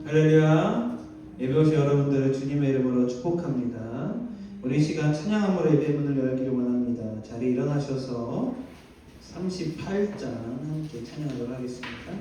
할렐루야. 예배 오신 여러분들을 주님의 이름으로 축복합니다. 우리 이 시간 찬양함으로 예배문을 열기를 원합니다. 자리에 일어나셔서 38장 함께 찬양하도록 하겠습니다.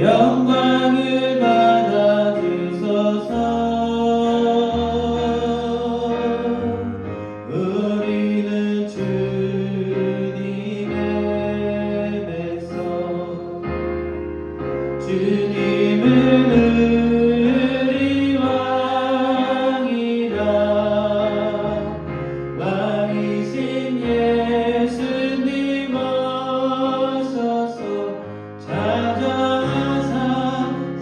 영광을 받아 주소서. 우리는 주님의 백성, 주님을 우리 왕이라. 왕이신 예수님 오셔서 찾아와서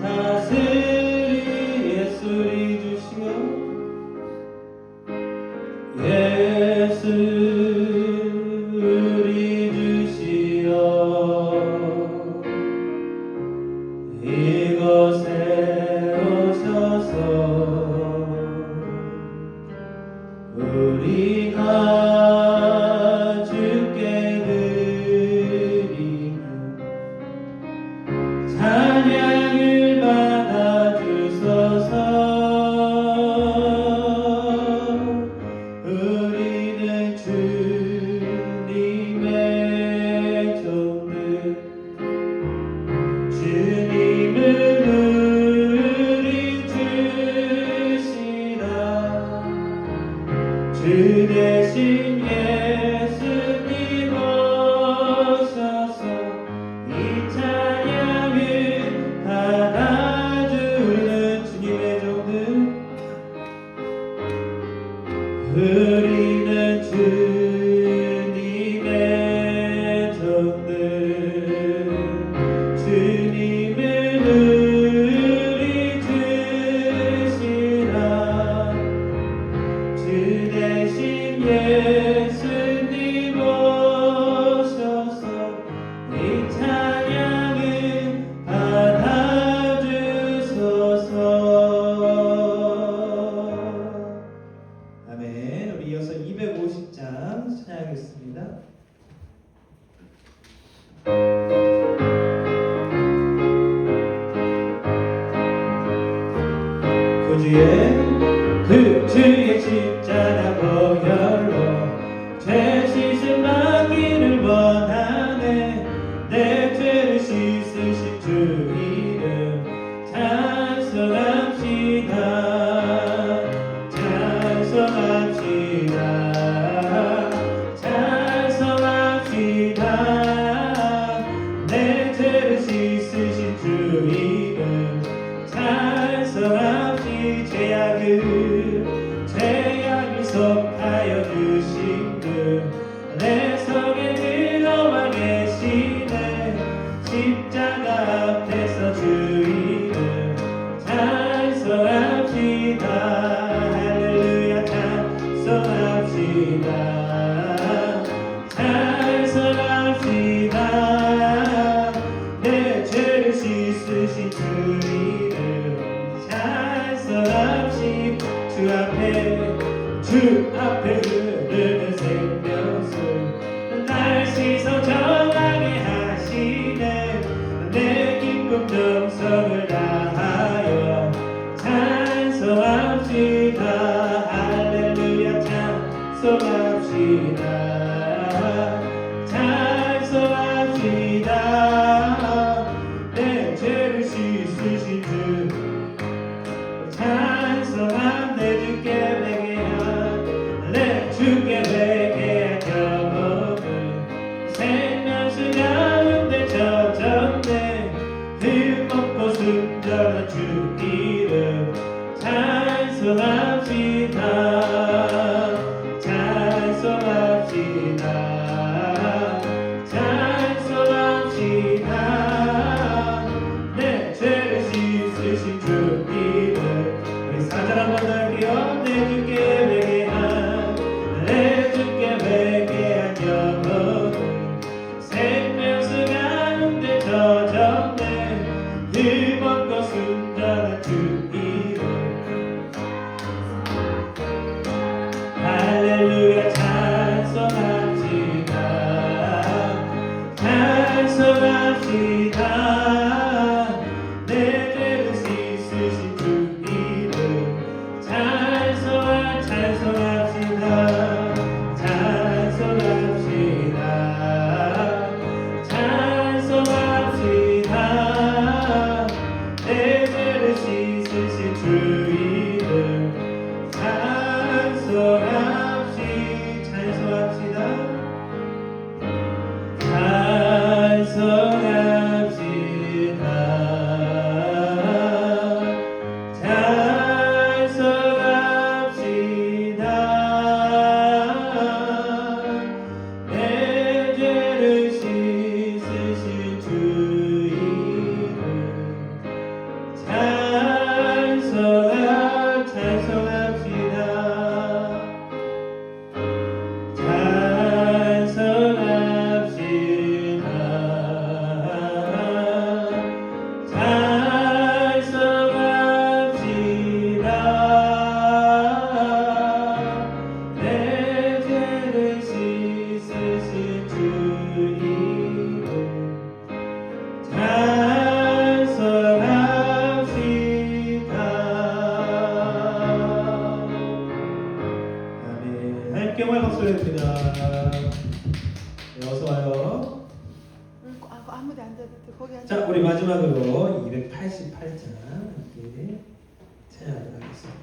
다스리. 예수 우리 주시오. 예수 우리 주시오. 이곳에 오셔서 우리가 주께 드리는 찬양을 받아 주소서. 우리는 주님의 종들, 주님을 우리 주시라. 주 대신 예수님 오셔서 이 찬양을 받아주는 주님의 종들, 우리는 주님의 종들, 주님을 우리 주시라. 주 대신 예수님 오셔서 이 찬양을 받아주소서. 아멘. 우리 이어서 250장 찬양하겠습니다. 그 주의 십자가 보혈로 죄 씻음 받기를 원하네. 내 죄를 씻으신 주 이름 찬송합시다. 찬송합시다. 찬송합시다. 내 죄를 씻으신 주 이름 찬송합시다. 죄악을 속하여 주신 분 내 속에 들어와 계시네. 십자가 앞에서 주 이름 찬송합시다. 할렐루야. 찬송합시다. 찬송합시다. 내 죄를 씻으신 주 이름 찬송합시다. 주 앞에 흐르는 생명수 날 씻어 정하게 하시네. 내 기쁨 정성을 다하여 찬송합시다. 할렐루야. 찬송합시다. 찬송합시다. 내 죄를 씻으신 주 찬송함. 내 주께 회개한 내 주께 회개한 경험은 생명수 가운데 젖었네. 흙 먹고 순전한 주 이름 찬송합시다 찬송합시다 찬송합시다 내 죄를 씻으신 주 이름 우리 사절 한번 더 할게요 내 주께 회개한 내 주께 회개한 영혼은 생명수 가운데 젖었네 일본과 순전한 주 이름 할렐루야 찬송합시다 찬송합시다 내 죄를 씻으신 주 이름 찬송합시다 찬송합시다 찬송합시다 내 죄를 씻으신 주 이름 찬송합시다 찬송합시다 내 죄를 씻으신 주 이름 찬송합시다 내 죄를 씻으신 주 이름 찬송합시다 아멘 함께 영광 박수 드립니다 네, 어서 와요 아무도 안 돼도 돼. 거기 앉아. 자 우리 마지막으로 288장 함께 찬양하도록 하겠습니다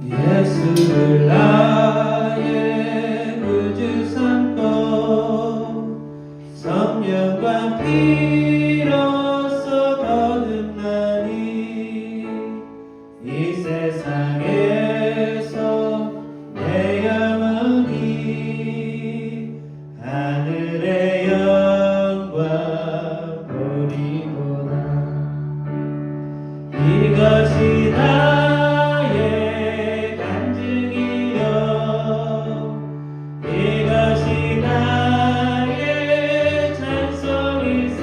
예수를 나의 구주 삼고 성령과 피로써 거듭나니 이 세상에서 내 영혼이 하늘의 영광 보리구나 이것이 나의 간증이요 이것이 나의 찬송일세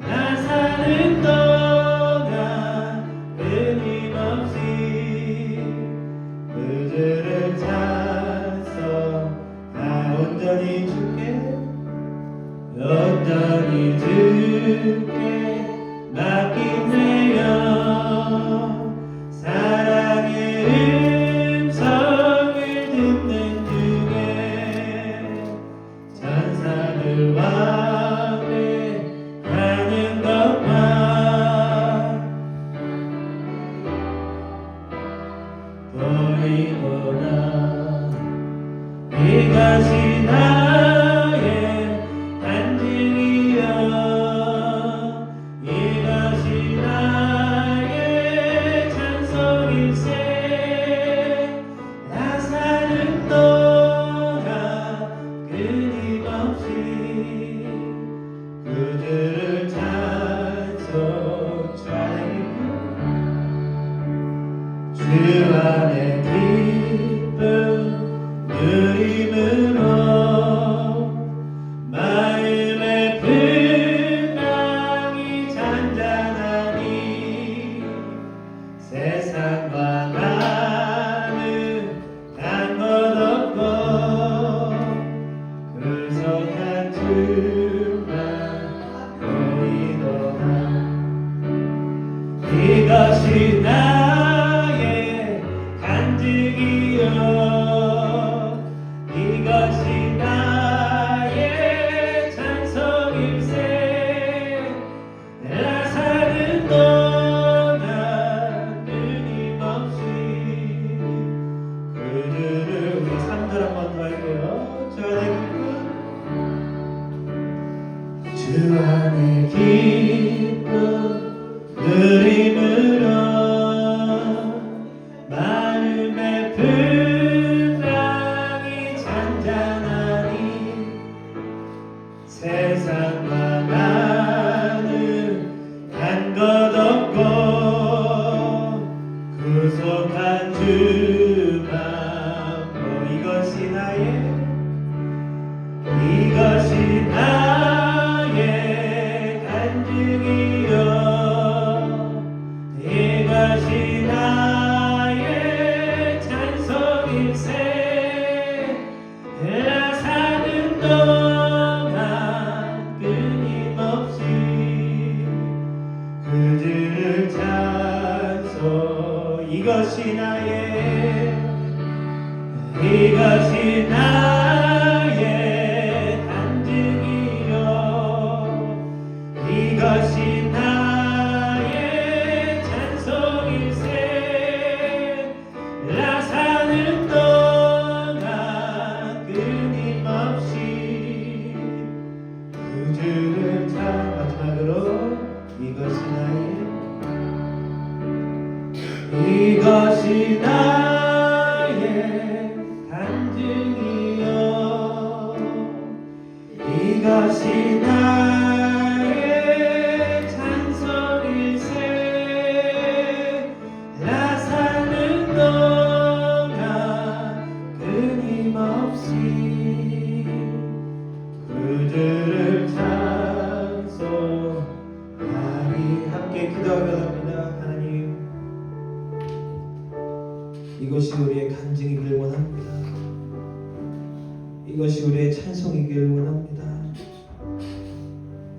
나 사는 동안 끊임없이 그들을 찬송 나 온전히 주께 맡긴 내 영 사랑의 음성을 듣는 중에 천사들 왕래하는 것만 보이구나 이것이 나의 간증이여 이것이 나의 찬송일세 나 사는 동안 끊임없이 그들을 찬송 주 안에 기쁨 누림으로 마음의 풍랑이 잔잔하니 세상과 나는 단 것 없고 그속한 주만 보이도다 이것이 나의 간증이요 이것이 나의 찬송일세 나 사는 동안 끊임없이 구속한 주만 이것이 나의 간증이여 이것이 나의 찬송일세 나 사는 동안 끊임없이 그 주를 찬송 이것이 나의 간증이여 이것이 나의 찬송일세 나 사는 동안 끊임없이 그 주를 마지막으로 이것이 나의 간증이여 이것이 나의 찬송일세 나 사는 동안 끊임없이 그 주를 찬송하리 함께 기도하겠습니다. 하나님 이것이 우리의 간증이길 원합니다. 이것이 우리의 찬송이길 원합니다.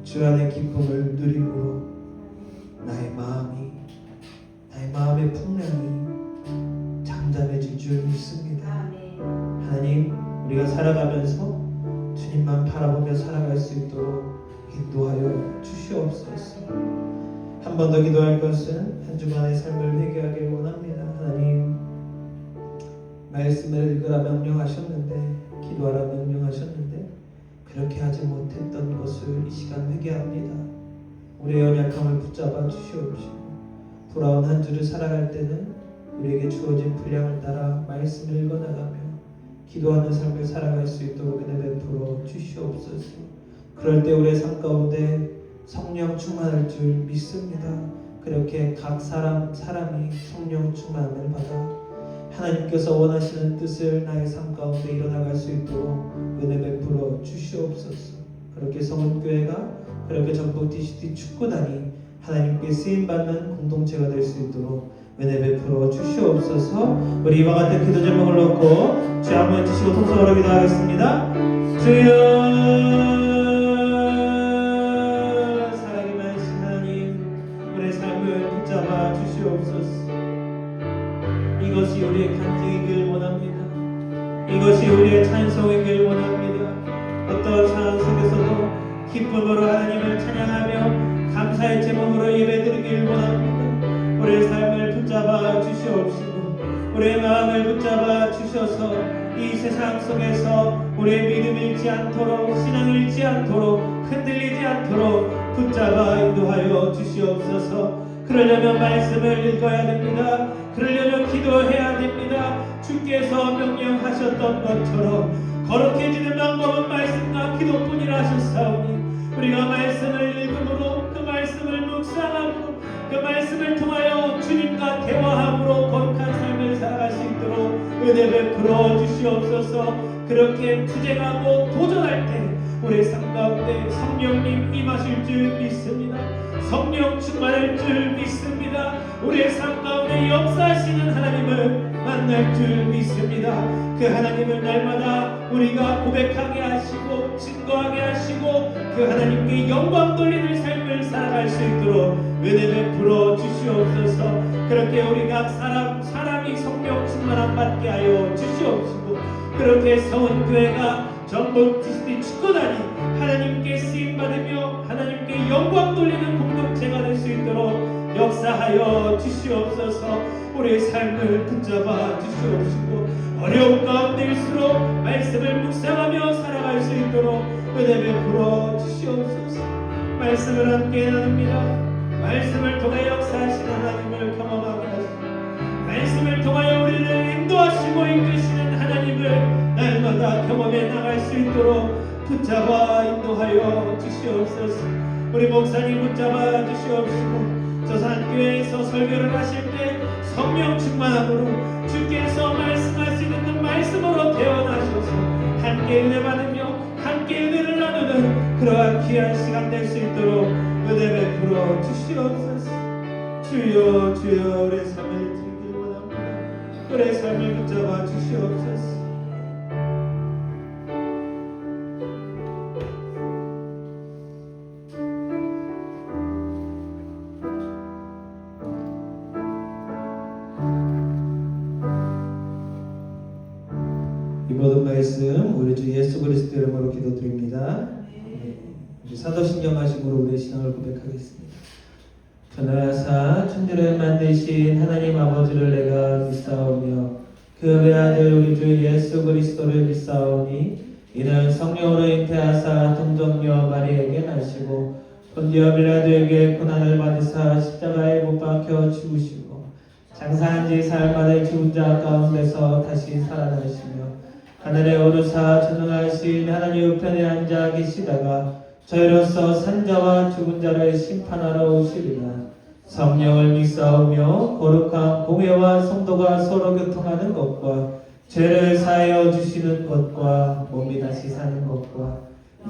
주 안의 기쁨을 누림으로 나의 마음의 풍랑이 잠잠해질 줄 믿습니다. 하나님 우리가 살아가면서 주님만 바라보며 살아갈 수 있도록 인도하여 주시옵소서. 한 번 더 기도할 것은 한 주간의 삶을 회개하길 원합니다. 하나님 말씀을 읽으라 명령하셨는데 기도하라 명령하셨는데 그렇게 하지 못했던 것을 이 시간 회개합니다. 우리의 연약함을 붙잡아 주시옵시고 돌아온 한 주를 살아갈 때는 우리에게 주어진 분량을 따라 말씀을 읽어나가며 기도하는 삶을 살아갈 수 있도록 은혜 베풀어 주시옵소서. 그럴 때 우리의 삶 가운데 성령 충만할 줄 믿습니다. 그렇게 각 사람이 성령 충만을 받아 하나님께서 원하시는 뜻을 나의 삶 가운데 이뤄나갈 수 있도록 은혜 베풀어 주시옵소서. 그렇게 성은교회가 그렇게 전북 DCT 축구단이 하나님께 쓰임받는 공동체가 될 수 있도록 은혜 베풀어 주시옵소서. 우리 이와 같은 기도 제목을 놓고 주 한번 주시고 통성으로 기도하겠습니다. 주여 사랑이 많으신 하나님 우리의 삶을 붙잡아 주시옵소서. 이것이 우리의 간증이길 원합니다. 이것이 우리의 찬송이길 원합니다. 어떤 상황 속에서도 기쁨으로 하나님을 찬양하며 감사의 제목으로 예배드리길 원합니다. 우리의 삶을 붙잡아 주시옵시고 우리의 마음을 붙잡아 주셔서 이 세상 속에서 우리의 믿음 잃지 않도록 신앙 잃지 않도록 흔들리지 않도록 붙잡아 인도하여 주시옵소서. 그러려면 말씀을 읽어야 됩니다. 그러려면 기도해야 됩니다. 주께서 명령하셨던 것처럼 거룩해지는 방법은 말씀과 기도뿐이라 하셨사오니 우리가 말씀을 읽음으로 그 말씀을 묵상함으로 그 말씀을 통하여 주님과 대화함으로 거룩한 삶을 살아갈 수 있도록 은혜 베풀어 주시옵소서. 그렇게 투쟁하고 도전할 때 우리의 삶 가운데 성령님 임하실 줄 믿습니다. 성령 충만할 줄 믿습니다. 우리의 삶 가운데 역사하시는 하나님을 만날 줄 믿습니다. 그 하나님을 날마다 우리가 고백하게 하시고 증거하게 하시고 그 하나님께 영광 돌리는 삶을 살아갈 수 있도록 은혜 베풀어 주시옵소서. 그렇게 우리 각 사람이 성령 충만함 받게 하여 주시옵시고 그렇게 서원교회가 전북 DCT 축구단이 하나님께 쓰임받으며 하나님께 영광 돌리는 공동체가 될 수 있도록 역사하여 주시옵소서. 우리의 삶을 붙잡아 주시옵시고 어려운 가운데일수록 말씀을 묵상하며 살아갈 수 있도록 은혜 베풀어 주시옵소서. 말씀을 함께 나눕니다. 말씀을 통해 역사하시는 하나님을 경험하게 하시고 말씀을 통하여 우리를 인도하시고 이끄시는 하나님을 날마다 경험해 나갈 수 있도록 붙잡아 인도하여 주시옵소서. 우리 목사님 붙잡아 주시옵시고 저산교회에서 설교를 하실 때 성령 충만함으로 주께서 말씀하시는 그 말씀으로 태어나셔서 함께 은혜 받으며 함께 은혜를 나누는 그러한 귀한 시간 될 수 있도록 은혜 베풀어 주시옵소서. 주여 주여 우리의 삶을 드리길 원합니다. 우리의 삶을 붙잡아 주시옵소서. 이 모든 말씀 우리 주 예수 그리스도 이름으로 기도드립니다. 우리 사도신경 하심으로 우리의 신앙을 고백하겠습니다. 전하사 천지를 만드신 하나님 아버지를 내가 믿사오며 그 외아들 우리 주 예수 그리스도를 믿사오니 이는 성령으로 잉태하사 동정녀 마리에게 나시고 본디오 빌라도에게 고난을 받으사 십자가에 못 박혀 죽으시고 장사한 지 사흘 만에 죽은 자 가운데서 다시 살아나시며 하늘에 오르사 전능하신 하나님 우편에 앉아 계시다가 저희로서 산자와 죽은 자를 심판하러 오시리라. 성령을 믿사오며 거룩한 공회와 성도가 서로 교통하는 것과 죄를 사하여 주시는 것과 몸이 다시 사는 것과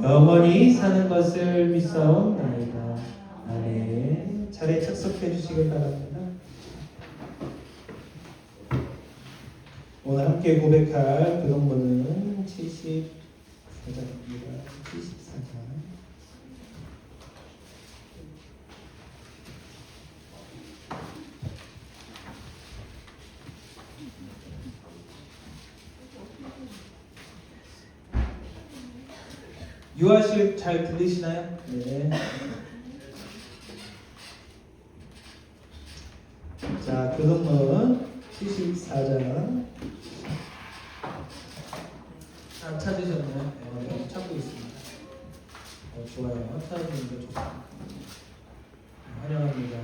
영원히 사는 것을 믿사옵나이다. 아멘. 자리에 착석해 주시길 바랍니다. 오늘 함께 고백할 교동문은 74장입니다. 74장. 유아실 잘 들리시나요? 네. 자, 교동문 74장. 찾으셨나요? 네, 찾고 있습니다. 좋아요. 찾으시는 게 좋습니다. 환영합니다.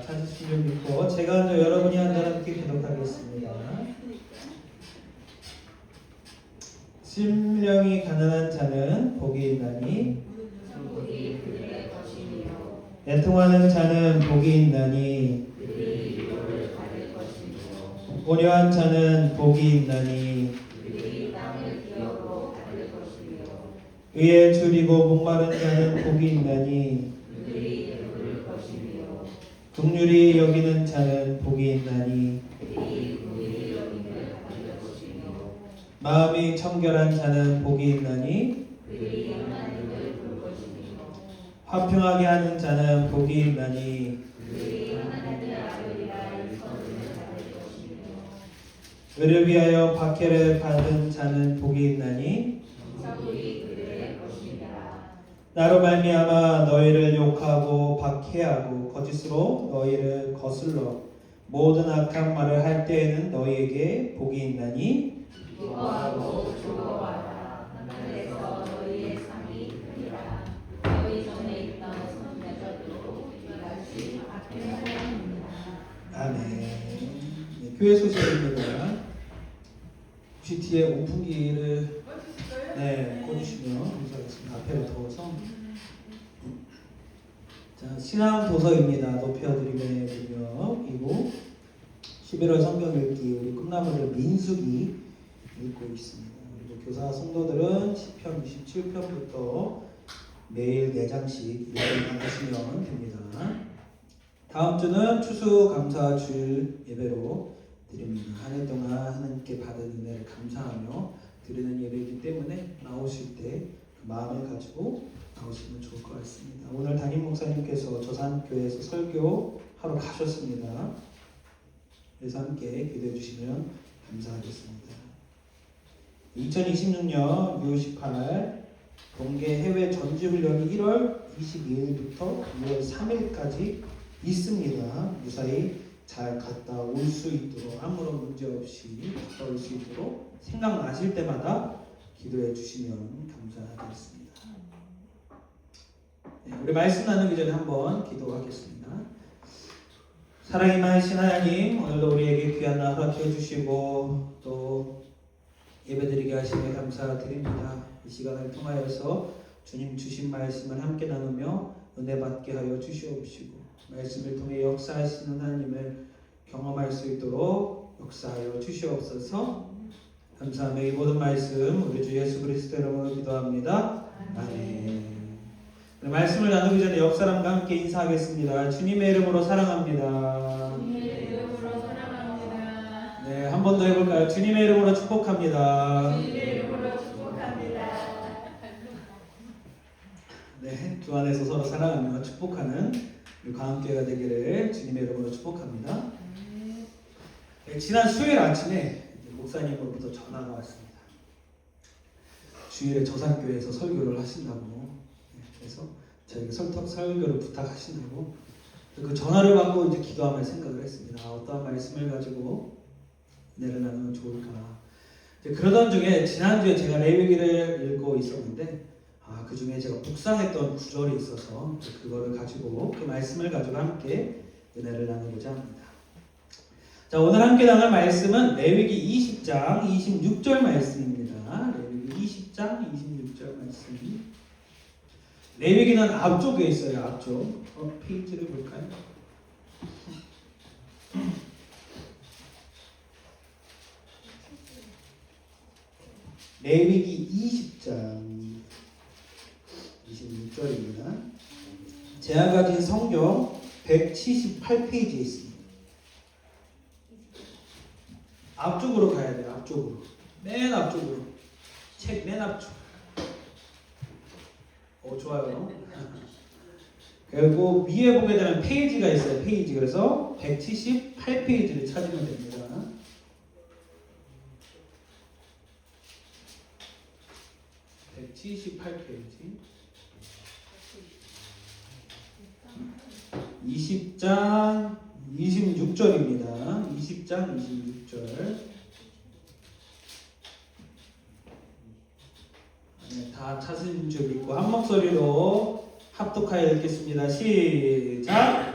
찾으신 줄 믿고 제가 앉아 여러분이 앉아 함께 기도하겠습니다. 심령이 가난한 자는 복이 있나니 애통하는 자는 복이 있나니 고려한 자는 복이 있나니 의에 줄이고 목마른 자는 복이 있나니 긍휼히 여기는 자는 복이 있나니 마음이 청결한 자는 복이 있나니 화평하게 하는 자는 복이 있나니 의를 위하여 박해를 받은 자는 복이 있나니 나로 말미암아 너희를 욕하고 박해하고 거짓으로 너희를 거슬러 모든 악한 말을 할 때에는 너희에게 복이 있나니 기뻐하고 즐거워하라. 하늘에서 너희의 상이 크리라. 너희 전에 있던 선지자들도 이같이 박해하려 합니다. 아멘. 네, 교회 소식입니다. 혹시 뒤에 오픈기를 꽂으시면 감사하겠습니다. 앞에로 더워서. 자, 신앙 도서입니다. 높여드림의 능력이고 11월 성경 읽기 우리 꿈나무들 민수기 읽고 있습니다. 그리고 교사 성도들은 시편 27편부터 매일 4장씩 읽어나가시면 됩니다. 다음 주는 추수감사주일 예배로 드립니다. 한 해 동안 하나님께 받은 은혜를 감사하며 드리는 예배이기 때문에 나오실 때 그 마음을 가지고 나오시면 좋을 것 같습니다. 오늘 담임 목사님께서 저산교회에서 설교하러 가셨습니다. 그래서 함께 기도해 주시면 감사하겠습니다. 2026년 6월 18일 동계 해외 전지훈련이 1월 22일부터 6월 3일까지 있습니다. 무사히 잘 갔다 올 수 있도록 아무런 문제 없이 갔다 올 수 있도록 생각나실 때마다 기도해 주시면 감사하겠습니다. 네, 우리 말씀 나누기 전에 한번 기도하겠습니다. 사랑이 많으신 하나님, 오늘도 우리에게 귀한 날 허락해 주시고 또 예배드리게 하시니 감사드립니다. 이 시간을 통하여서 주님 주신 말씀을 함께 나누며 은혜 받게 하여 주시옵시고 말씀을 통해 역사하시는 하나님을 경험할 수 있도록 역사하여 주시옵소서. 감사하며 이 모든 말씀 우리 주 예수 그리스도 이름으로 기도합니다. 아멘. 말씀을 나누기 전에 옆 사람과 함께 인사하겠습니다. 주님의 이름으로 사랑합니다. 주님의 이름으로 사랑합니다. 네, 한 번 더 해볼까요? 주님의 이름으로 축복합니다. 주님의 이름으로 축복합니다. 네, 주 안에서 서로 사랑하며 축복하는 우리 광교회가 되기를 주님의 이름으로 축복합니다. 네, 지난 수요일 아침에 목사님으로부터 전화가 왔습니다. 주일에 저산교회에서 설교를 하신다고. 그래서 저에게 설교를 부탁하신다고 그 전화를 받고 이제 기도하며 생각을 했습니다. 어떠한 말씀을 가지고 은혜를 나누면 좋을까. 그러던 중에 지난주에 제가 레위기를 읽고 있었는데 그 중에 제가 묵상했던 구절이 있어서 그거를 가지고 그 말씀을 가지고 함께 은혜를 나누고자 합니다. 자, 오늘 함께 나눌 말씀은 레위기 20장 26절 말씀입니다. 레위기 20장 26절 말씀. 레위기는 앞쪽에 있어요. 앞쪽. 페이지를 볼까요? 레위기 20장 26절입니다. 제가 가진 성경 178페이지에 있습니다. 앞쪽으로 가야 돼요. 앞쪽으로. 맨 앞쪽으로. 책 맨 앞쪽. 좋아요. 그리고 위에 보게 되면 페이지가 있어요. 페이지. 그래서 178페이지를 찾으면 됩니다. (178페이지) 20장 26절입니다. 20장 26절. 네, 다 찾으신 줄 믿고 한 목소리로 합독하여 읽겠습니다. 시작.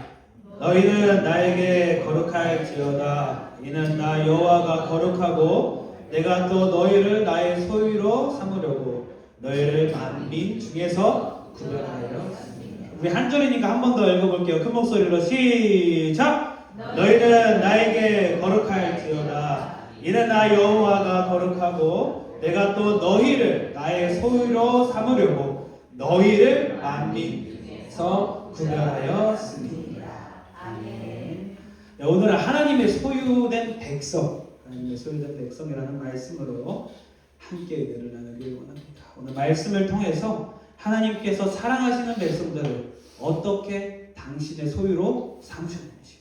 너희는 나에게 거룩할지어다. 이는 나 여호와가 거룩하고 내가 또 너희를 나의 소유로 삼으려고 너희를 만민 중에서 구별하였습니다. 우리 한 절이니까 한 번 더 읽어볼게요. 큰 목소리로 시작. 너희는 나에게 거룩할지어다. 이는 나 여호와가 거룩하고 내가 또 너희를 나의 소유로 삼으려고 너희를 만민에서 구별하였습니다. 아멘. 네, 오늘은 하나님의 소유된 백성, 하나님의 소유된 백성이라는 말씀으로 함께 은혜를 나누길 원합니다. 오늘 말씀을 통해서 하나님께서 사랑하시는 백성들을 어떻게 당신의 소유로 삼으셨는지,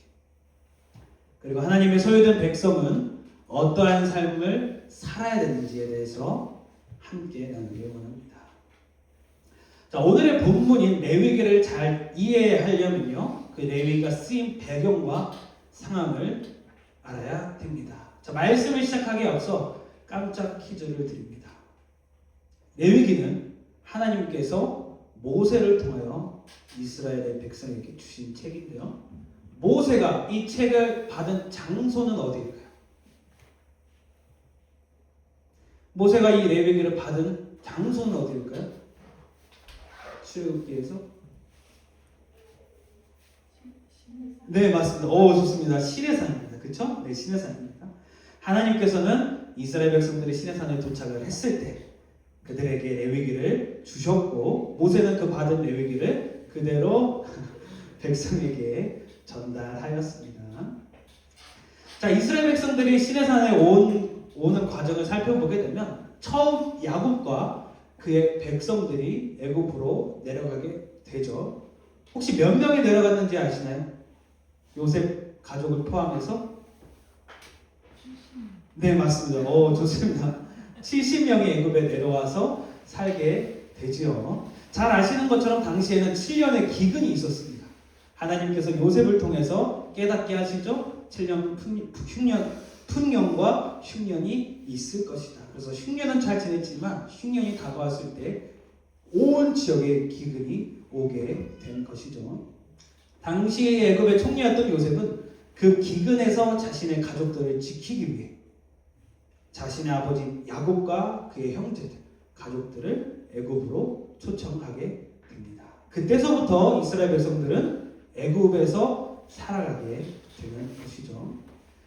그리고 하나님의 소유된 백성은 어떠한 삶을 살아야 되는지에 대해서 함께 나누길 원합니다. 자, 오늘의 본문인 레위기를 잘 이해하려면요, 그 레위기가 쓰인 배경과 상황을 알아야 됩니다. 자, 말씀을 시작하기에 앞서 깜짝 퀴즈를 드립니다. 레위기는 하나님께서 모세를 통하여 이스라엘의 백성에게 주신 책인데요, 모세가 이 책을 받은 장소는 어디일까요? 모세가 이 레위기를 받은 장소는 어디일까요? 출애굽기에서? 네, 맞습니다. 좋습니다. 시내산입니다. 그렇죠? 네, 시내산입니다. 하나님께서는 이스라엘 백성들이 시내산에 도착을 했을 때 그들에게 레위기를 주셨고, 모세는 그 받은 레위기를 그대로 백성에게 전달하였습니다. 자, 이스라엘 백성들이 시내산에 오는 과정을 살펴보게 되면 처음 야곱과 그의 백성들이 애굽으로 내려가게 되죠. 혹시 몇 명이 내려갔는지 아시나요? 요셉 가족을 포함해서? 네, 맞습니다. 좋습니다. 70명이 애굽에 내려와서 살게 되지요. 잘 아시는 것처럼 당시에는 7년의 기근이 있었습니다. 하나님께서 요셉을 통해서 깨닫게 하시죠. 7년 풍년과 흉년이 있을 것이다. 그래서 흉년은 잘 지냈지만 흉년이 다가왔을 때 온 지역에 기근이 오게 된 것이죠. 당시 애굽의 총리였던 요셉은 그 기근에서 자신의 가족들을 지키기 위해 자신의 아버지 야곱과 그의 형제들, 가족들을 애굽으로 초청하게 됩니다. 그때서부터 이스라엘 백성들은 애굽에서 살아가게 되는 것이죠.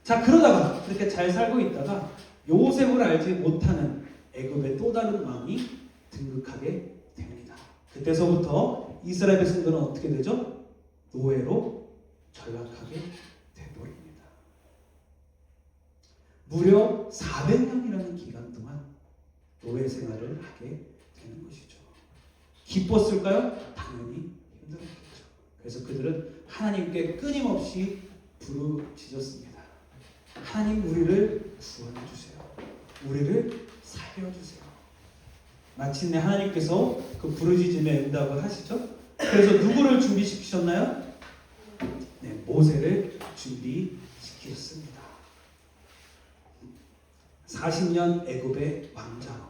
자, 그러다가 그렇게 잘 살고 있다가 요셉을 알지 못하는 애굽의 또 다른 왕이 등극하게 됩니다. 그때서부터 이스라엘 백성들은 어떻게 되죠? 노예로 전락하게 되어버립니다. 무려 400년이라는 기간 동안 노예 생활을 하게 되는 것이죠. 기뻤을까요? 당연히 힘들었겠죠. 그래서 그들은 하나님께 끊임없이 부르짖었습니다. 하나님, 우리를 구원해 주세요. 우리를 살려주세요. 마침내 하나님께서 그 부르짖음에 응답을 하시죠. 그래서 누구를 준비시키셨나요? 네, 모세를 준비시키셨습니다. 40년 애굽의 왕자로,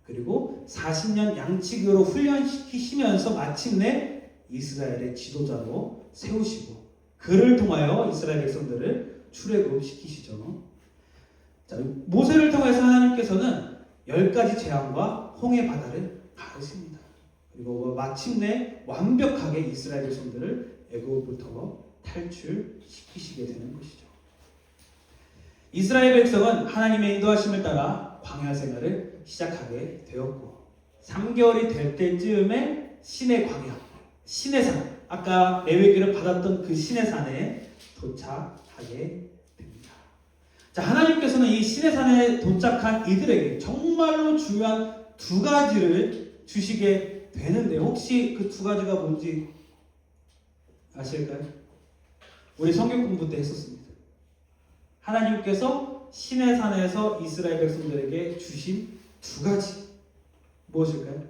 그리고 40년 양치기로 훈련시키시면서 마침내 이스라엘의 지도자로 세우시고 그를 통하여 이스라엘 백성들을 출애굽시키시죠. 자, 모세를 통해서 하나님께서는 10가지 재앙과 홍해 바다를 가르칩니다. 그리고 마침내 완벽하게 이스라엘 백성들을 애굽으로부터 탈출시키시게 되는 것이죠. 이스라엘 백성은 하나님의 인도하심을 따라 광야 생활을 시작하게 되었고 3개월이 될 때쯤에 신의 광야, 신의 산, 아까 레위기를 받았던 그 신의 산에 도착하게 됩니다. 자, 하나님께서는 이 신의 산에 도착한 이들에게 정말로 중요한 2가지를 주시게 되는데 혹시 그 2가지가 뭔지 아실까요? 우리 성경 공부 때 했었습니다. 하나님께서 신의 산에서 이스라엘 백성들에게 주신 2가지 무엇일까요?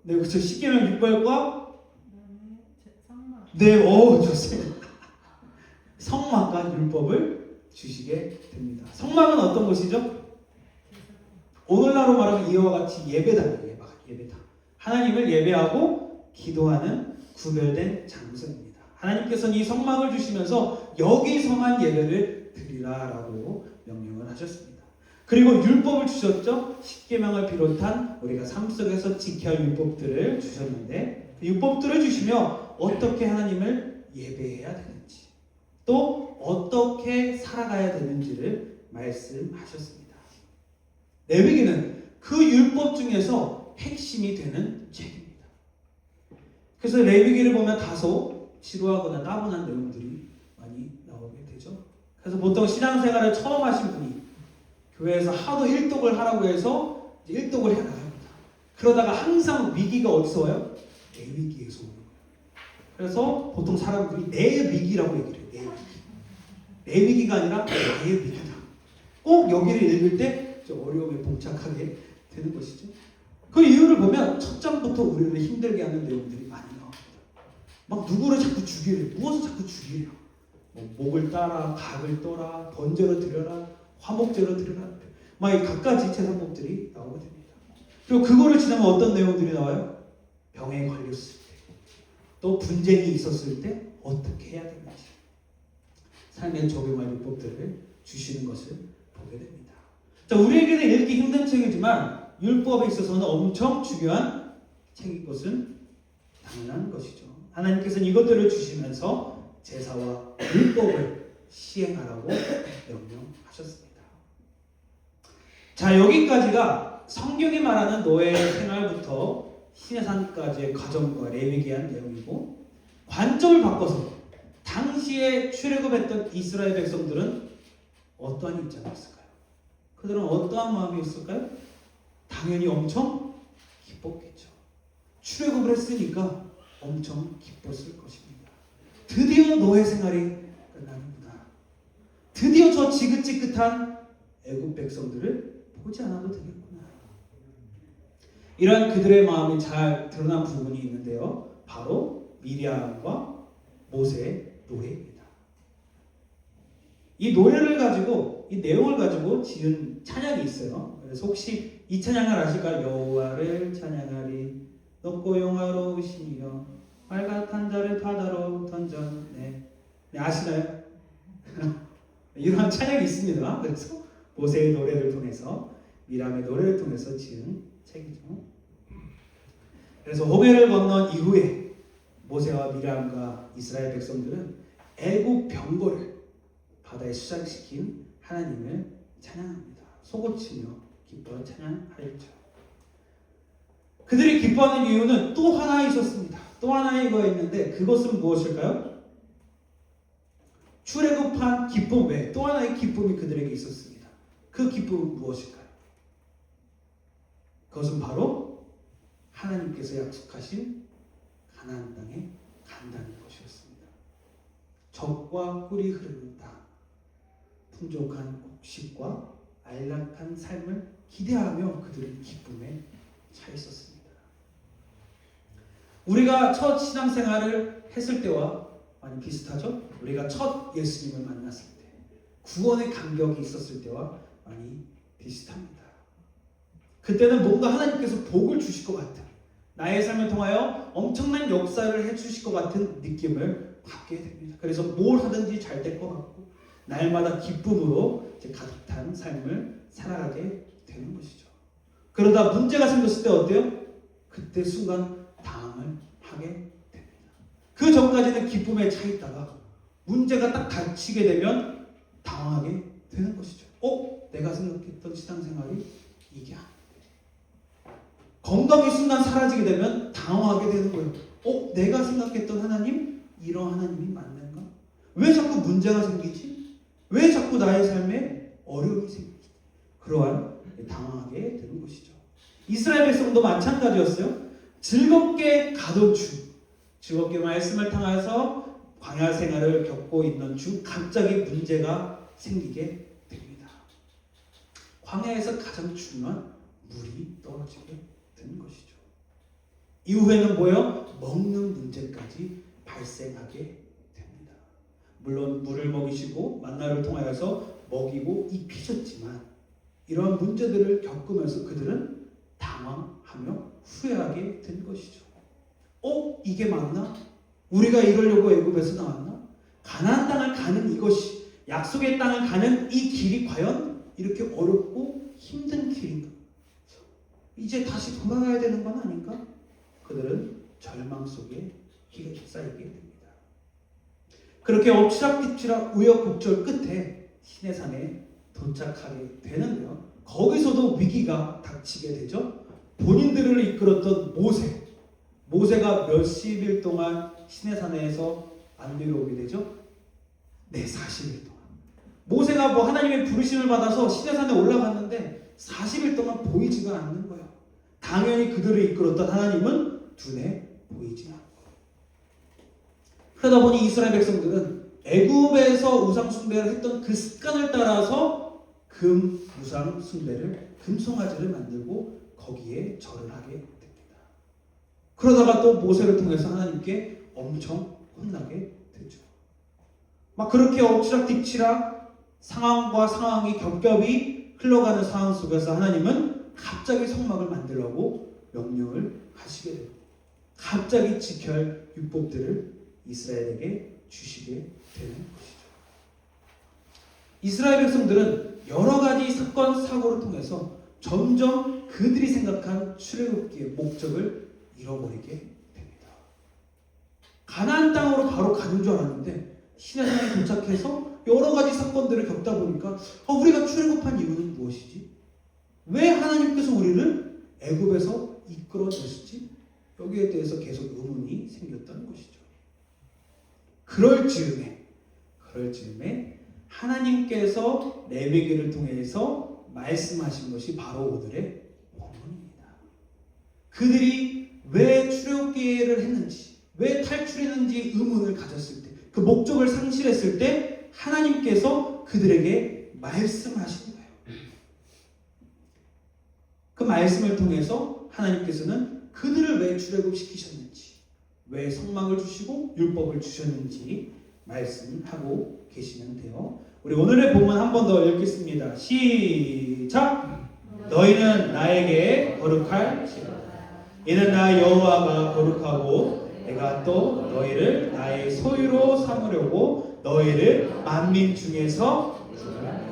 네, 그렇죠. 십계명 6벌과 네, 좋습니다. 성막과 율법을 주시게 됩니다. 성막은 어떤 것이죠? 오늘날로 말하면 이와 같이 예배당이에요. 예배당. 하나님을 예배하고 기도하는 구별된 장소입니다. 하나님께서는 이 성막을 주시면서 여기서만 예배를 드리라라고 명령을 하셨습니다. 그리고 율법을 주셨죠. 십계명을 비롯한 우리가 삶 속에서 지켜야 할 율법들을 주셨는데 그 율법들을 주시며 어떻게 하나님을 예배해야 되는지 또 어떻게 살아가야 되는지를 말씀하셨습니다. 레위기는 그 율법 중에서 핵심이 되는 책입니다. 그래서 레위기를 보면 다소 지루하거나 따분한 내용들이 많이 나오게 되죠. 그래서 보통 신앙생활을 처음 하신 분이 교회에서 하도 일독을 하라고 해서 일독을 해 나갑니다. 그러다가 항상 위기가 어디서 와요? 내 위기에서 오는 거예요. 그래서 보통 사람들이 내 위기라고 얘기를 해요. 내 위기. 내 위기가 아니라 나의 위기다. 꼭 여기를 읽을 때 좀 어려움에 봉착하게 되는 것이죠. 그 이유를 보면 첫 장부터 우리를 힘들게 하는 내용들이 많이 나옵니다. 막 누구를 자꾸 죽이래요. 무엇을 자꾸 죽이래요. 목을 따라, 각을 떠라, 번제로 드려라, 화목제로 드려라. 막 이 갖가지 제사법들이 나오게 됩니다. 그리고 그거를 지나면 어떤 내용들이 나와요? 병에 걸렸을 때, 또 분쟁이 있었을 때 어떻게 해야 되는지 삶에 적용할 율법들을 주시는 것을 보게 됩니다. 자, 우리에게는 읽기 힘든 책이지만 율법에 있어서는 엄청 중요한 책인 것은 당연한 것이죠. 하나님께서는 이것들을 주시면서 제사와 율법을 시행하라고 명령하셨습니다. 자, 여기까지가 성경이 말하는 노예 생활부터 시내산까지의 과정과 레위기한 내용이고 관점을 바꿔서 당시에 출애굽했던 이스라엘 백성들은 어떠한 입장이었을까요? 그들은 어떠한 마음이었을까요? 당연히 엄청 기뻤겠죠. 출애굽을 했으니까 엄청 기뻤을 것입니다. 드디어 노예 생활이 끝나는구나. 드디어 저 지긋지긋한 애굽 백성들을 보지 않아도 되겠구나. 이러한 그들의 마음이 잘 드러난 부분이 있는데요. 바로 미리암과 모세의 노래입니다. 이 노래를 가지고 이 내용을 가지고 지은 찬양이 있어요. 그래서 혹시 이 찬양을 아실까요? 여호와를 찬양하리 높고 영화로우시며 빨갛단 자를 바다로 던져. 네, 아시나요? 이러한 찬양이 있습니다. 그래서 모세의 노래를 통해서, 미람의 노래를 통해서 지은 책이죠. 그래서 호계를 건넌 이후에 모세와 미람과 이스라엘 백성들은 애국 병거를 바다에 수장시킨 하나님을 찬양합니다. 속옷치며 기뻐 찬양하였죠. 그들이 기뻐하는 이유는 또 하나 있었습니다. 또 하나의 이유가 있는데 그것은 무엇일까요? 출애굽한 기쁨 외에 또 하나의 기쁨이 그들에게 있었습니다. 그 기쁨은 무엇일까요? 그것은 바로 하나님께서 약속하신 가나안 땅에 간다는 것이었습니다. 젖과 꿀이 흐르는 땅, 풍족한 곡식과 안락한 삶을 기대하며 그들은 기쁨에 차 있었습니다. 우리가 첫 신앙생활을 했을 때와 많이 비슷하죠? 우리가 첫 예수님을 만났을 때, 구원의 감격이 있었을 때와 많이 비슷합니다. 그때는 뭔가 하나님께서 복을 주실 것 같은, 나의 삶을 통하여 엄청난 역사를 해주실 것 같은 느낌을 받게 됩니다. 그래서 뭘 하든지 잘 될 것 같고 날마다 기쁨으로 가득 찬 삶을 살아가게 되는 것이죠. 그러다 문제가 생겼을 때 어때요? 그때 순간 당황을 하게 됩니다. 그 전까지는 기쁨에 차 있다가 문제가 딱 닥치게 되면 당황하게 되는 것이죠. 내가 생각했던 신앙생활이 이게 아닌데. 건강이 순간 사라지게 되면 당황하게 되는 거예요. 내가 생각했던 하나님, 이런 하나님이 맞는가? 왜 자꾸 문제가 생기지? 왜 자꾸 나의 삶에 어려움이 생기지? 그러한 당황하게 되는 것이죠. 이스라엘 백성도 마찬가지였어요. 즐겁게 가던 중, 즐겁게 말씀을 통해서 광야 생활을 겪고 있는 중 갑자기 문제가 생기게 됩니다. 광야에서 가장 중요한 물이 떨어지게 되는 것이죠. 이후에는 뭐예요? 먹는 문제까지 발생하게 됩니다. 물론 물을 먹이시고 만나를 통하여서 먹이고 입히셨지만 이러한 문제들을 겪으면서 그들은 당황하며 후회하게 된 것이죠. 이게 맞나? 우리가 이러려고 애굽에서 나왔나? 가나안 땅을 가는 이것이, 약속의 땅을 가는 이 길이 과연 이렇게 어렵고 힘든 길인가? 이제 다시 돌아가야 되는 건 아닌가? 그들은 절망 속에 쌓이게 됩니다. 그렇게 엎치락뒤치락 우여곡절 끝에 시내산에 도착하게 되는데요. 거기서도 위기가 닥치게 되죠. 본인들을 이끌었던 모세가 몇십 일 동안 시내산에서 안 내려오게 되죠. 40일 동안. 모세가 하나님의 부르심을 받아서 시내산에 올라갔는데 40일 동안 보이지가 않는 거예요. 당연히 그들을 이끌었던 하나님은 눈에 보이지 않고. 그러다 보니 이스라엘 백성들은 애굽에서 우상 숭배를 했던 그 습관을 따라서 금 우상 숭배를, 금송아지를 만들고 거기에 절을 하게 됩니다. 그러다가 또 모세를 통해서 하나님께 엄청 혼나게 되죠. 막 그렇게 엎치락뒤치락 상황과 상황이 겹겹이 흘러가는 상황 속에서 하나님은 갑자기 성막을 만들라고 명령을 하시게 됩니다. 갑자기 지켜야 할 율법들을 이스라엘에게 주시게 되는 것이죠. 이스라엘 백성들은 여러 가지 사건 사고를 통해서 점점 그들이 생각한 출애굽기의 목적을 잃어버리게 됩니다. 가나안 땅으로 바로 가는 줄 알았는데 시내산에 도착해서 여러 가지 사건들을 겪다 보니까 우리가 출애굽한 이유는 무엇이지? 왜 하나님께서 우리를 애굽에서 이끌어내셨지? 여기에 대해서 계속 의문이 생겼던 것이죠. 그럴 즈음에 하나님께서 레위기를 통해서 말씀하신 것이 바로 오늘의 본문입니다. 그들이 왜 출애굽기를 했는지, 왜 탈출했는지 의문을 가졌을 때, 그 목적을 상실했을 때 하나님께서 그들에게 말씀하신 거예요. 그 말씀을 통해서 하나님께서는 그들을 왜 출애굽시키셨는지, 왜 성막을 주시고 율법을 주셨는지 말씀하고 계시는데요. 우리 오늘의 본문 한 번 더 읽겠습니다. 시작! 너희는 나에게 거룩할지어다. 이는 나 여호와가 거룩하고 내가 또 너희를 나의 소유로 삼으려고 너희를 만민 중에서 구별하리라.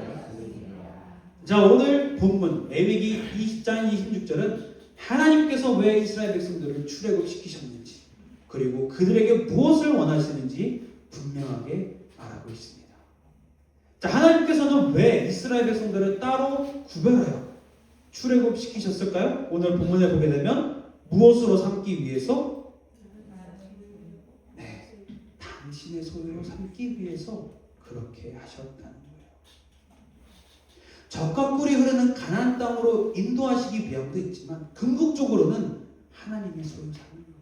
자, 오늘 본문 레위기 20장 26절은 하나님께서 왜 이스라엘 백성들을 출애굽시키셨는지 그리고 그들에게 무엇을 원하시는지 분명하게 말하고 있습니다. 자, 하나님께서는 왜 이스라엘 백성들을 따로 구별하여 출애굽시키셨을까요? 오늘 본문에 보게 되면 무엇으로 삼기 위해서? 네, 당신의 소유로 삼기 위해서 그렇게 하셨다는 거예요. 젖과 꿀이 흐르는 가나안 땅으로 인도하시기 위함도 있지만 궁극적으로는 하나님의 소유 삼으려고,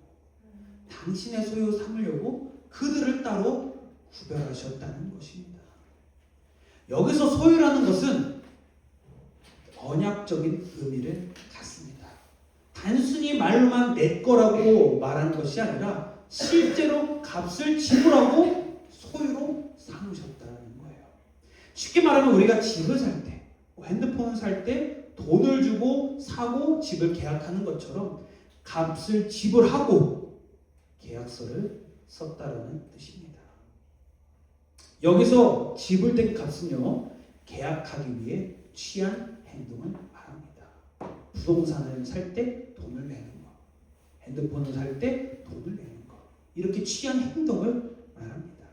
당신의 소유 삼으려고 그들을 따로 구별하셨다는 것입니다. 여기서 소유라는 것은 언약적인 의미를 갖습니다. 단순히 말로만 내 거라고 말하는 것이 아니라 실제로 값을 지불하고 소유로 삼으셨다는 거예요. 쉽게 말하면 우리가 집을 살 때, 핸드폰을 살 때 돈을 주고 사고 집을 계약하는 것처럼 값을 지불하고 계약서를 썼다라는 뜻입니다. 여기서 지불된 값은요, 계약하기 위해 취한 행동을 말합니다. 부동산을 살 때 돈을 내는 것, 핸드폰을 살 때 돈을 내는 것, 이렇게 취한 행동을 말합니다.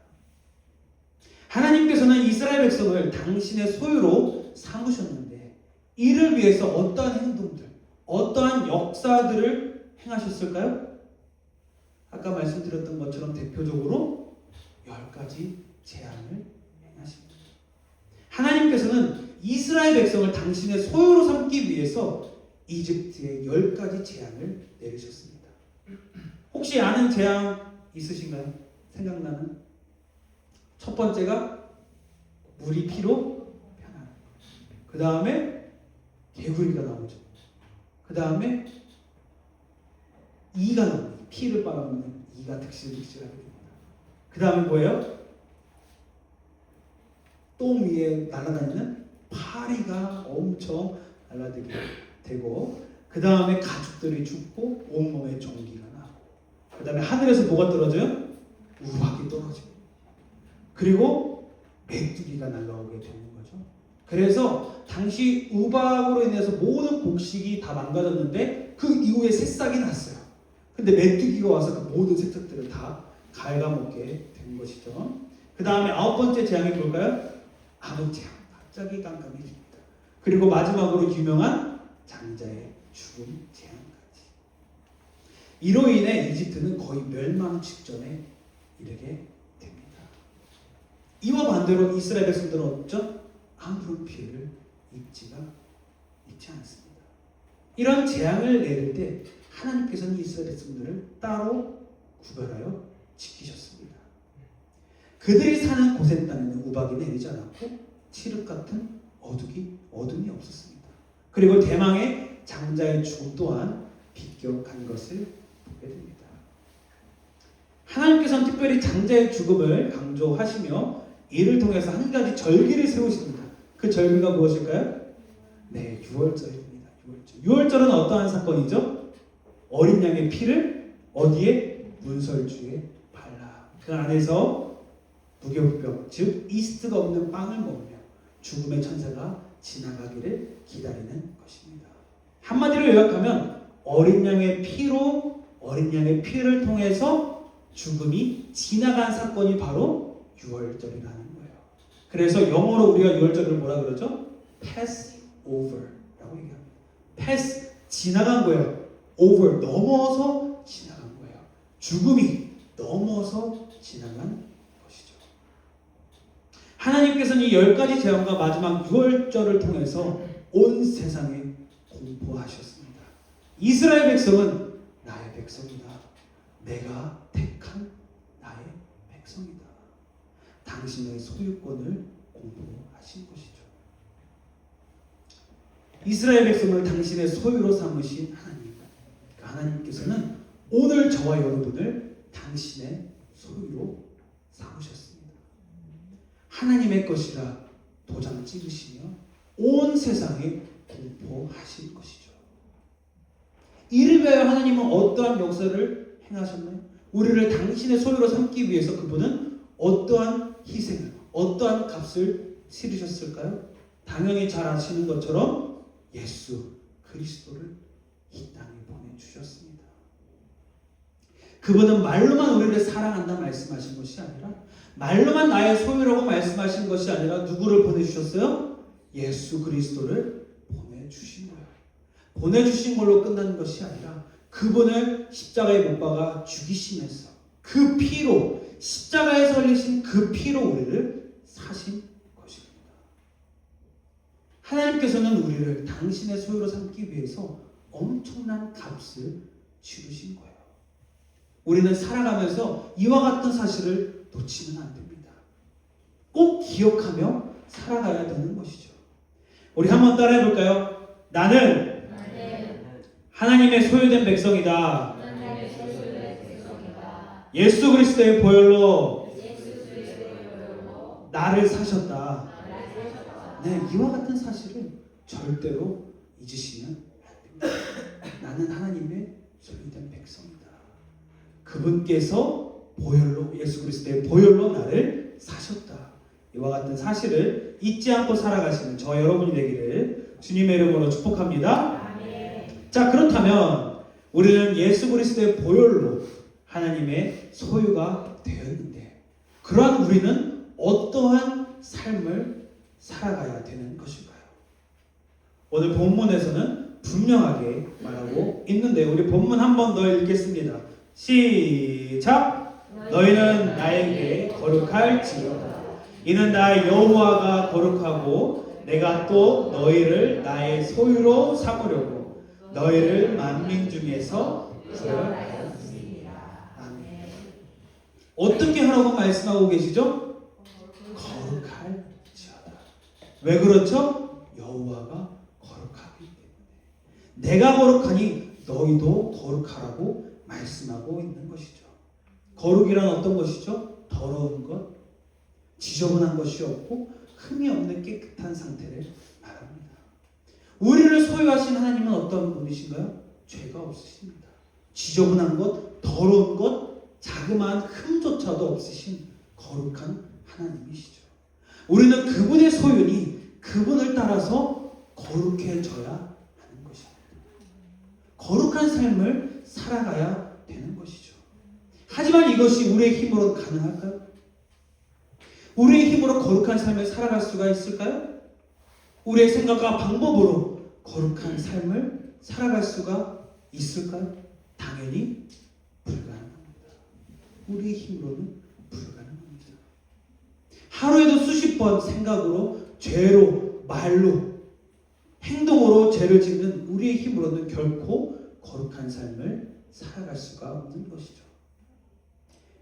하나님께서는 이스라엘 백성을 당신의 소유로 삼으셨는데 이를 위해서 어떠한 행동들, 어떠한 역사들을 행하셨을까요? 아까 말씀드렸던 것처럼 대표적으로 10가지 제안을 행하십니다. 하나님께서는 이스라엘 백성을 당신의 소유로 삼기 위해서 이집트에 10가지 제안을 내리셨습니다. 혹시 아는 제안 있으신가요? 생각나는? 첫 번째가 물이 피로 변하는. 그 다음에 개구리가 나오죠. 그 다음에 이가 나옵니다. 피를 빨아먹는 이가 득실득실하게 됩니다. 그 다음에 뭐예요? 똥 위에 날아다니는 파리가 엄청 날아다니게 되고, 그 다음에 가축들이 죽고 온몸에 종기가 나고, 그 다음에 하늘에서 뭐가 떨어져요? 우박이 떨어지고, 그리고 메뚜기가 날아오게 되는 거죠. 그래서 당시 우박으로 인해서 모든 곡식이 다 망가졌는데 그 이후에 새싹이 났어요. 근데 메뚜기가 와서 그 모든 새싹들을 다 갉아먹게 된 것이죠. 그 다음에 9번째 재앙이 뭘까요? 암흑 재앙. 갑자기 깜깜해집니다. 그리고 마지막으로 유명한 장자의 죽음 재앙까지. 이로 인해 이집트는 거의 멸망 직전에 이르게 됩니다. 이와 반대로 이스라엘 백성들은 어쩌죠? 아무런 피해를 입지 않습니다. 이런 재앙을 내릴 때 하나님께서는 이스라엘 백성들을 따로 구별하여 지키셨습니다. 그들이 사는 곳에 땅에는 우박이 내리지 않았고 칠흑 같은 어둠이 없었습니다. 그리고 대망의 장자의 죽음 또한 비껴간 것을 보게 됩니다. 하나님께서는 특별히 장자의 죽음을 강조하시며 이를 통해서 한 가지 절기를 세우십니다. 그 절기가 무엇일까요? 네, 유월절입니다. 유월절은 어떠한 사건이죠? 어린 양의 피를 어디에? 문설주에 발라 그 안에서 무교병, 즉 이스트가 없는 빵을 먹으며 죽음의 천사가 지나가기를 기다리는 것입니다. 한마디로 요약하면 어린 양의 피를 통해서 죽음이 지나간 사건이 바로 유월절이라는 거예요. 그래서 영어로 우리가 유월절을 뭐라 그러죠? Passover라고 얘기합니다. Pass, 지나간 거예요. Over, 넘어서 지나간 거예요. 죽음이 넘어서 지나간 것이죠. 하나님께서는 이 10가지 재앙과 마지막 유월절을 통해서 온 세상에 공포하셨습니다. 이스라엘 백성은 나의 백성이다. 내가 택한 나의 백성이다. 당신의 소유권을 공포하신 것이죠. 이스라엘 백성을 당신의 소유로 삼으신 하나님. 하나님께서는 오늘 저와 여러분을 당신의 소유로 삼으셨습니다. 하나님의 것이라 도장 찍으시며 온 세상에 공포하신 것이죠. 이를 위하여 하나님은 어떠한 역사를 행하셨나요? 우리를 당신의 소유로 삼기 위해서 그분은 어떠한 희생을, 어떠한 값을 치르셨을까요? 당연히 잘 아시는 것처럼 예수 그리스도를 이 땅에 보내주셨습니다. 그분은 말로만 우리를 사랑한다 말씀하신 것이 아니라, 말로만 나의 소유라고 말씀하신 것이 아니라 누구를 보내주셨어요? 예수 그리스도를 보내주신 거예요. 보내주신 걸로 끝나는 것이 아니라 그분을 십자가에 못 박아 죽이시면서 그 피로, 십자가에 설리신 그 피로 우리를 사신 것입니다. 하나님께서는 우리를 당신의 소유로 삼기 위해서 엄청난 값을 치르신 거예요. 우리는 살아가면서 이와 같은 사실을 놓치면 안 됩니다. 꼭 기억하며 살아가야 되는 것이죠. 우리 한번 따라해 볼까요? 나는 하나님의 소유된 백성이다. 예수 그리스도의 보혈로 나를 사셨다. 네, 이와 같은 사실을 절대로 잊으시면 안 됩니다. 나는 하나님의 소유된 백성이다. 그분께서 보혈로, 예수 그리스도의 보혈로 나를 사셨다. 이와 같은 사실을 잊지 않고 살아가시는 저 여러분이 되기를 주님의 이름으로 축복합니다. 자, 그렇다면 우리는 예수 그리스도의 보혈로 하나님의 소유가 되었는데, 그러한 우리는 어떠한 삶을 살아가야 되는 것일까요? 오늘 본문에서는 분명하게 말하고 있는데, 우리 본문 한 번 더 읽겠습니다. 시작! 너희는 나에게 거룩할지어다. 이는 나 여호와가 거룩하고 내가 또 너희를 나의 소유로 삼으려고 너희를 만민 중에서 구별하였습니다. 아멘. 어떻게 하라고 말씀하고 계시죠? 거룩할지어다. 왜 그렇죠? 여호와가 거룩하기 때문에. 내가 거룩하니 너희도 거룩하라고 말씀하고 있는 것이죠. 거룩이란 어떤 것이죠? 더러운 것, 지저분한 것이 없고 흠이 없는 깨끗한 상태를 말합니다. 우리를 소유하신 하나님은 어떤 분이신가요? 죄가 없으십니다. 지저분한 것, 더러운 것, 자그마한 흠조차도 없으신 거룩한 하나님이시죠. 우리는 그분의 소유니 그분을 따라서 거룩해져야 하는 것입니다. 거룩한 삶을 살아가야 되는 것이죠. 하지만 이것이 우리의 힘으로 가능할까요? 우리의 힘으로 거룩한 삶을 살아갈 수가 있을까요? 우리의 생각과 방법으로 거룩한 삶을 살아갈 수가 있을까요? 당연히 불가능합니다. 우리의 힘으로는 불가능합니다. 하루에도 수십 번 생각으로, 죄로, 말로, 행동으로 죄를 짓는 우리의 힘으로는 결코 거룩한 삶을 살아갈 수가 없는 것이죠.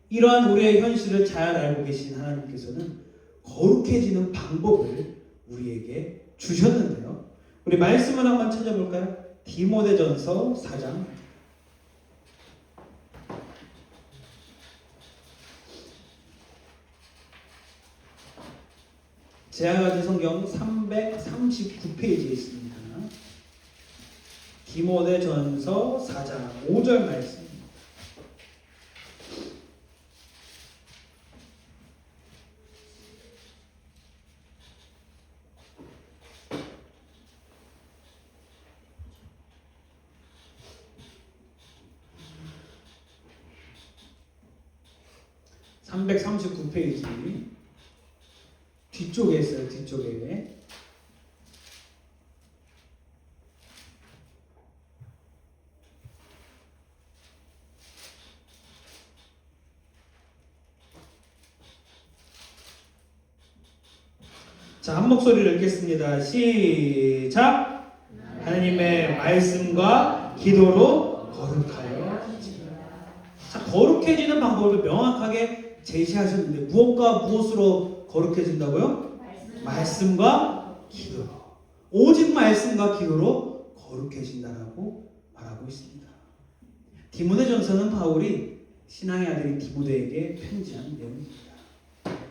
이러한 우리의 현실을 잘 알고 계신 하나님께서는 거룩해지는 방법을 우리에게 주셨는데요. 우리 말씀을 한번 찾아볼까요? 디모데전서 4장. 제가 가진 성경 339페이지에 있습니다. 디모데전서 4장 5절 말씀. (339페이지) 뒤쪽에 있어요. 뒤쪽에. 자, 한 목소리를 읽겠습니다. 시작! 하나님의 말씀과 기도로 거룩하여. 자, 거룩해지는 방법을 명확하게 제시하셨는데, 무엇과 무엇으로 거룩해진다고요? 말씀과 기도로. 오직 말씀과 기도로 거룩해진다라고 말하고 있습니다. 디모데전서는 바울이 신앙의 아들인 디모데에게 편지한 내용입니다.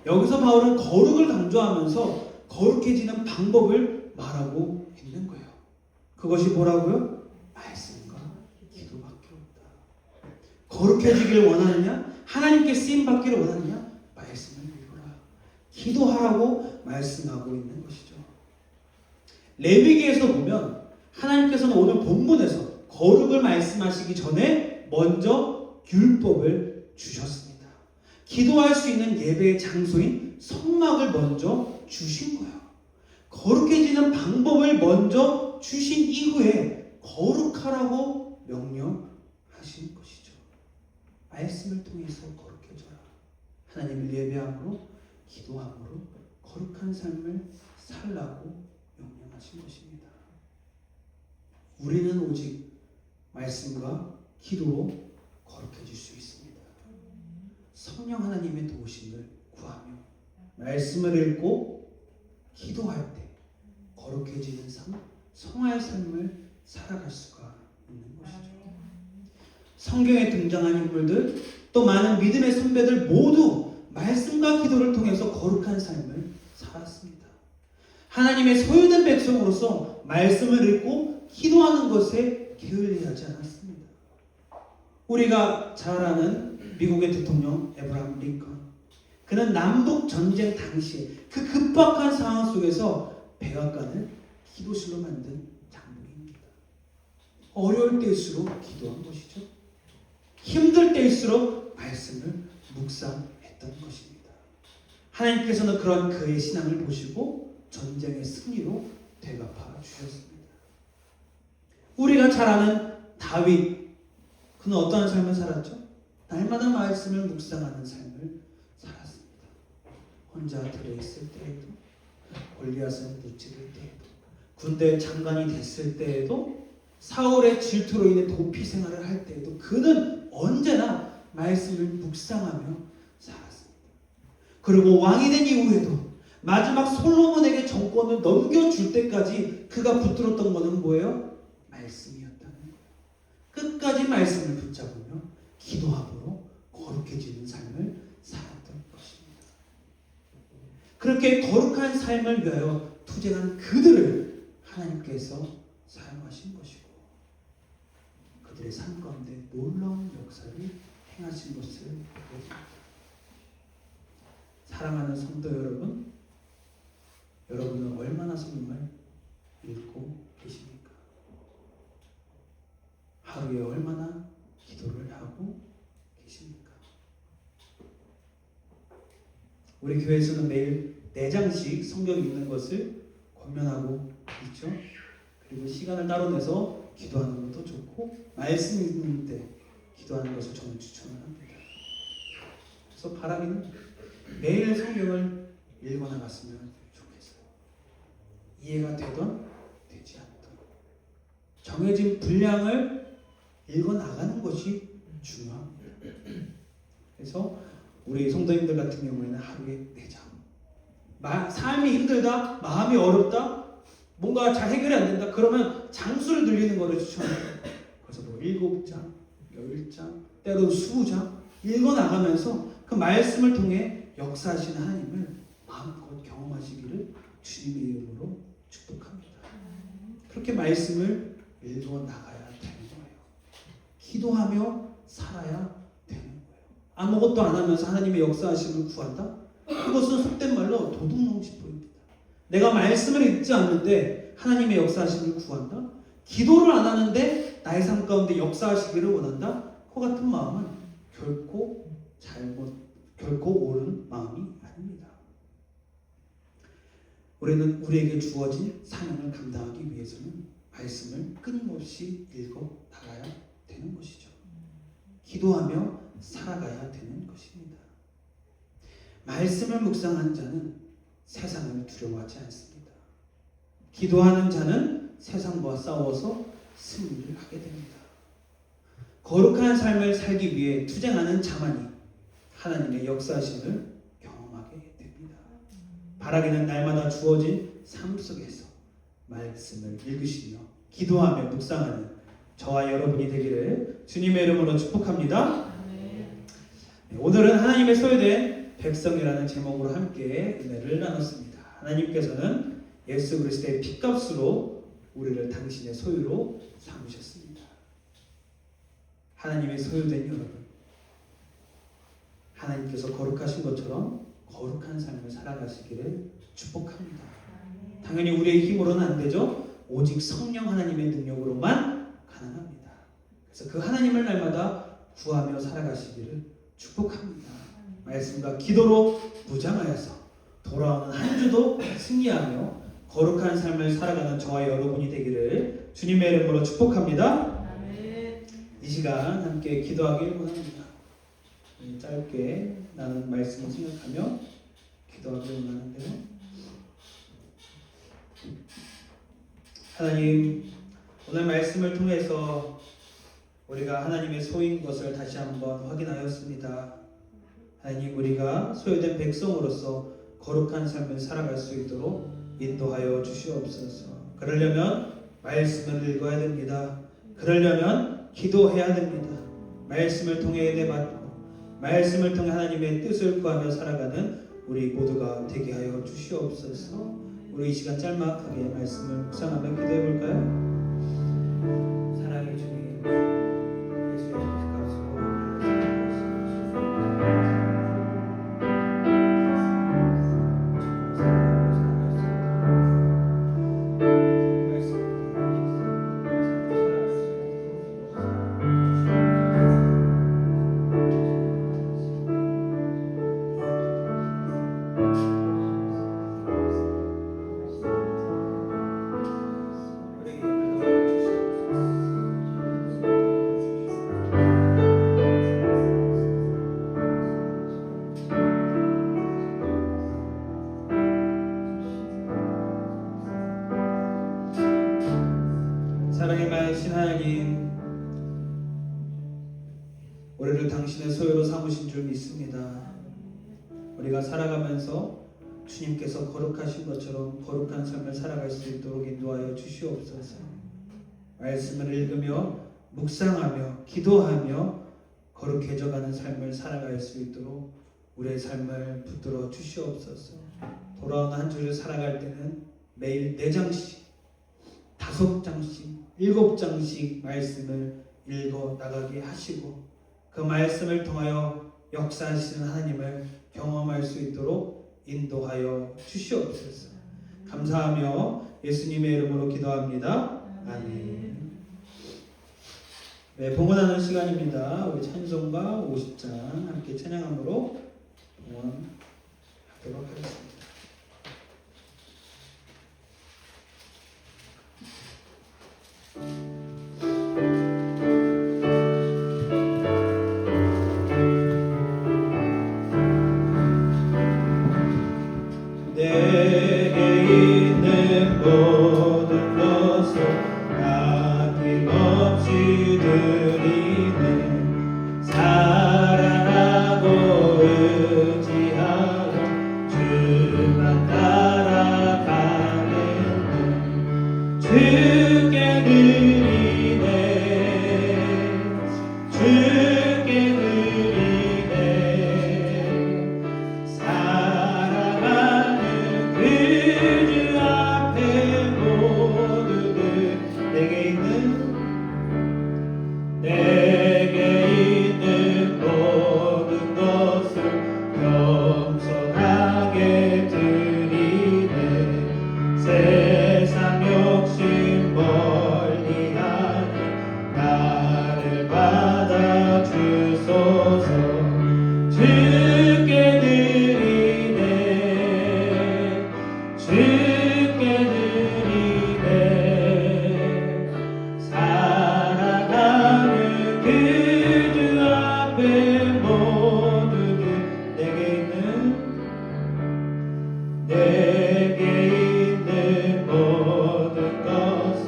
여기서 바울은 거룩을 강조하면서 거룩해지는 방법을 말하고 있는 거예요. 그것이 뭐라고요? 말씀과 기도밖에 없다. 거룩해지기를 원하느냐? 하나님께 쓰임 받기를 원하느냐? 말씀을 읽어라. 기도하라고 말씀하고 있는 것이죠. 레위기에서 보면 하나님께서는 오늘 본문에서 거룩을 말씀하시기 전에 먼저 율법을 주셨습니다. 기도할 수 있는 예배의 장소인 성막을 먼저 주신 거예요. 거룩해지는 방법을 먼저 주신 이후에 거룩하라고 명령하신 것이죠. 말씀을 통해서 거룩해져라. 하나님을 예배함으로 기도함으로 거룩한 삶을 살라고 명령하신 것입니다. 우리는 오직 말씀과 기도로 거룩해질 수 있습니다. 성령 하나님의 도우심을 구하며 말씀을 읽고 기도할 때 거룩해지는 삶, 성화의 삶을 살아갈 수가 있는 것이죠. 성경에 등장한 인물들 또 많은 믿음의 선배들 모두 말씀과 기도를 통해서 거룩한 삶을 살았습니다. 하나님의 소유된 백성으로서 말씀을 읽고 기도하는 것에 게을리하지 않았습니다. 우리가 잘 아는 미국의 대통령 에브라함 링컨, 그는 남북 전쟁 당시에 그 급박한 상황 속에서 백악관을 기도실로 만든 장본입니다. 어려울 때일수록 기도한 것이죠. 힘들 때일수록 말씀을 묵상했던 것입니다. 하나님께서는 그런 그의 신앙을 보시고 전쟁의 승리로 대갚아 주셨습니다. 우리가 잘 아는 다윗, 그는 어떠한 삶을 살았죠? 날마다 말씀을 묵상하는 삶을 살았습니다. 혼자 들어있을 때에도, 골리앗을 무찌를 때에도, 군대 장관이 됐을 때에도, 사울의 질투로 인해 도피 생활을 할 때에도 그는 언제나 말씀을 묵상하며 살았습니다. 그리고 왕이 된 이후에도 마지막 솔로몬에게 정권을 넘겨줄 때까지 그가 붙들었던 것은 뭐예요? 말씀이었다는 거예요. 끝까지 말씀을 붙잡으며 기도함으로 거룩해지는 삶을 살았던 것입니다. 그렇게 거룩한 삶을 위하여 투쟁한 그들을 하나님께서 사용하신 것이고 그들의 삶 가운데 놀라운 역사를 행하신 것을 보입니다. 사랑하는 성도 여러분, 여러분은 얼마나 성경을 읽고 계십니까? 하루에 얼마나 기도를 하고 계십니까? 우리 교회에서는 매일 4장씩 성경 읽는 것을 권면하고 있죠. 그리고 시간을 따로 내서 기도하는 것도 좋고 말씀 읽는 때 기도하는 것을 저는 추천을 합니다. 그래서 바라기는 매일 성경을 읽어나갔으면 좋겠어요. 이해가 되던 되지 않던 정해진 분량을 읽어나가는 것이 중요합니다. 그래서 우리 성도님들 같은 경우에는 하루에 4장, 삶이 힘들다, 마음이 어렵다, 뭔가 잘 해결이 안 된다, 그러면 장수를 늘리는 것을 추천해요. 그래서 뭐 7장, 10장, 때로 20장 읽어나가면서 그 말씀을 통해 역사하시는 하나님을 마음껏 경험하시기를 주님의 이름으로 축복합니다. 그렇게 말씀을 읽어나가야 되는 거예요. 기도하며 살아야 되는 거예요. 아무것도 안 하면서 하나님의 역사하심을 구한다? 그것은 속된 말로 도둑놈식보입니다. 내가 말씀을 읽지 않는데 하나님의 역사하심을 구한다? 기도를 안 하는데 나의 삶 가운데 역사하시기를 원한다? 그 같은 마음은 결코 옳은 마음이 아닙니다. 우리는 우리에게 주어진 사명을 감당하기 위해서는 말씀을 끊임없이 읽어 나가야 되는 것이죠. 기도하며 살아가야 되는 것입니다. 말씀을 묵상하는 자는 세상을 두려워하지 않습니다. 기도하는 자는 세상과 싸워서 승리를 하게 됩니다. 거룩한 삶을 살기 위해 투쟁하는 자만이 하나님의 역사하심을 경험하게 됩니다. 바라기는 날마다 주어진 삶 속에서 말씀을 읽으시며 기도하며 묵상하는 저와 여러분이 되기를 주님의 이름으로 축복합니다. 네, 오늘은 하나님의 소유된 백성이라는 제목으로 함께 은혜를 나눴습니다. 하나님께서는 예수 그리스도의 핏값으로 우리를 당신의 소유로 삼으셨습니다. 하나님의 소유된 여러분, 하나님께서 거룩하신 것처럼 거룩한 삶을 살아가시기를 축복합니다. 당연히 우리의 힘으로는 안 되죠. 오직 성령 하나님의 능력으로만 가능합니다. 그래서 그 하나님을 날마다 구하며 살아가시기를 축복합니다. 말씀과 기도로 무장하여서 돌아오는 한 주도 승리하며 거룩한 삶을 살아가는 저와 여러분이 되기를 주님의 이름으로 축복합니다. 이 시간 함께 기도하길 원합니다. 짧게 나는 말씀을 생각하며 기도하길 원하는데요. 하나님, 오늘 말씀을 통해서 우리가 하나님의 소인 것을 다시 한번 확인하였습니다. 하나님, 우리가 소유된 백성으로서 거룩한 삶을 살아갈 수 있도록 인도하여 주시옵소서. 그러려면 말씀을 읽어야 됩니다. 그러려면 기도해야 됩니다. 말씀을 통해 은혜 받고 말씀을 통해 하나님의 뜻을 구하며 살아가는 우리 모두가 되게 하여 주시옵소서. 우리 이 시간 짤막하게 말씀을 묵상하며 기도해 볼까요? 사랑의 주님, 예수의 피값으로 사랑의 많으신 하나님, 우리를 당신의 소유로 삼으신 줄 믿습니다. 우리가 살아가면서 주님께서 거룩하신 것처럼 거룩한 삶을 살아갈 수 있도록 인도하여 주시옵소서. 말씀을 읽으며 묵상하며 기도하며 거룩해져가는 삶을 살아갈 수 있도록 우리의 삶을 붙들어 주시옵소서. 돌아오는 한 주를 살아갈 때는 매일 4장씩 5장씩 7장씩 말씀을 읽어 나가게 하시고 그 말씀을 통하여 역사하시는 하나님을 경험할 수 있도록 인도하여 주시옵소서. 감사하며 예수님의 이름으로 기도합니다. 아멘. 네, 봉헌하는 시간입니다. 우리 찬송가 50장 함께 찬양함으로 봉헌하도록 하겠습니다. 내게 있는 모든 것을 아낌없이 드리네. 사랑하고 의지하여 주만 따라가네. 주께 드리네. 주께 드리네. 사랑하는 그 주 앞에 모두들 내게 있는 모든 것을 겸손하게 드리네. 세상 욕심 멀리하니 나를 받아 주소서. 주께 드리네. 주께 드리네. 사랑하는 그 주 앞에 모두들 내게 있는 모든 것을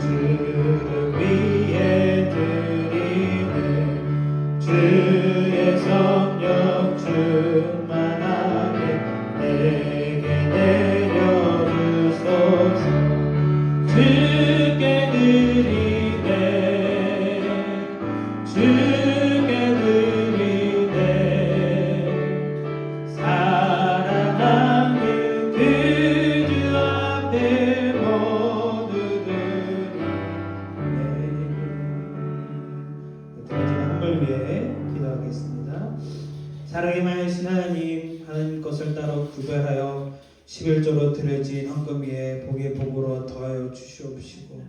주를 위해 드리네. 주의 성령 충만하게 내게 내려주소서. 주께 드리네. 주께 드리네. 사랑하는 그 주 앞에 모두들 네. 한물 위해 기도하겠습니다. 사랑이 많으신 하나님, 하나님 것을 따로 구별하여 11조로 드려진 헌금 위에 복의 복으로 더하여 주시옵시고,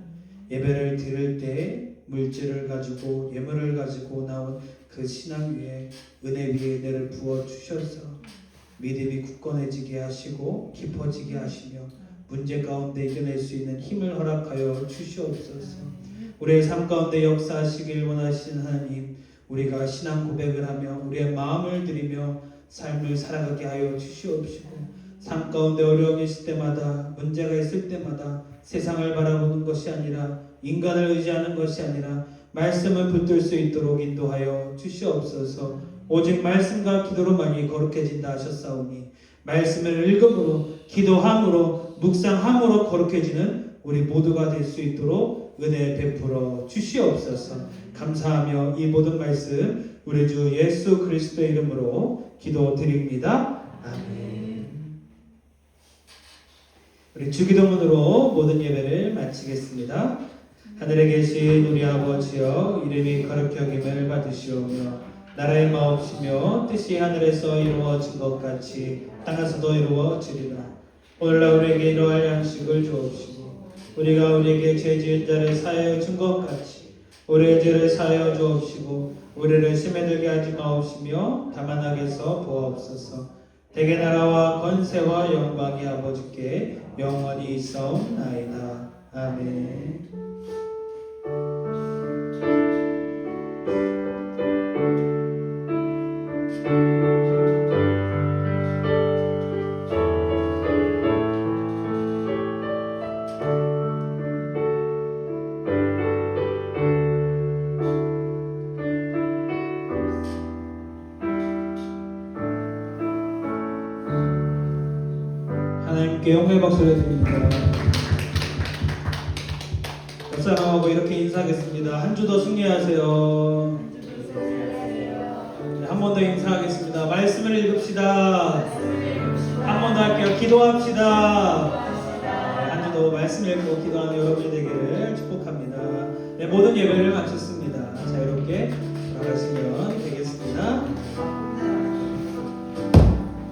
예배를 드릴 때 물질을 가지고 예물을 가지고 나온 그 신앙 위에 은혜 위에 은혜를 부어 주셔서 믿음이 굳건해지게 하시고 깊어지게 하시며 문제 가운데 이겨낼 수 있는 힘을 허락하여 주시옵소서. 우리의 삶 가운데 역사하시길 원하시는 하나님, 우리가 신앙 고백을 하며 우리의 마음을 드리며 삶을 살아가게 하여 주시옵시고, 삶 가운데 어려움이 있을 때마다, 문제가 있을 때마다 세상을 바라보는 것이 아니라, 인간을 의지하는 것이 아니라 말씀을 붙들 수 있도록 인도하여 주시옵소서. 오직 말씀과 기도로만이 거룩해진다 하셨사오니, 말씀을 읽음으로, 기도함으로, 묵상함으로 거룩해지는 우리 모두가 될 수 있도록 은혜 베풀어 주시옵소서. 감사하며 이 모든 말씀 우리 주 예수 그리스도의 이름으로 기도드립니다. 아멘. 우리 주기도문으로 모든 예배를 마치겠습니다. 하늘에 계신 우리 아버지여, 이름이 거룩히 여김을 받으시오며 나라의 마옵시며 뜻이 하늘에서 이루어진 것 같이 땅에서도 이루어지리라. 오늘날 우리에게 이러할 양식을 주옵시고, 우리가 우리에게 죄 지은 자를 사하여 준 것 같이 우리의 죄를 사하여 주옵시고, 우리를 시험에 들게 하지 마옵시며 다만 악에서 보옵소서. 대개 나라와 권세와 영광이 아버지께 영원히 있사옵나이다. 아멘. 하나님께 영광의 박수를 드립니다. 옆 사람하고 이렇게 인사하겠습니다. 한 주 더 승리하세요. 한 번 더 인사하겠습니다. 말씀을 읽읍시다. 한 번 더 할게요. 기도합시다. 한 주 더 말씀 읽고 기도하는 여러분이 되기를 축복합니다. 네, 모든 예배를 마쳤습니다. 자유롭게 돌아가시면 되겠습니다.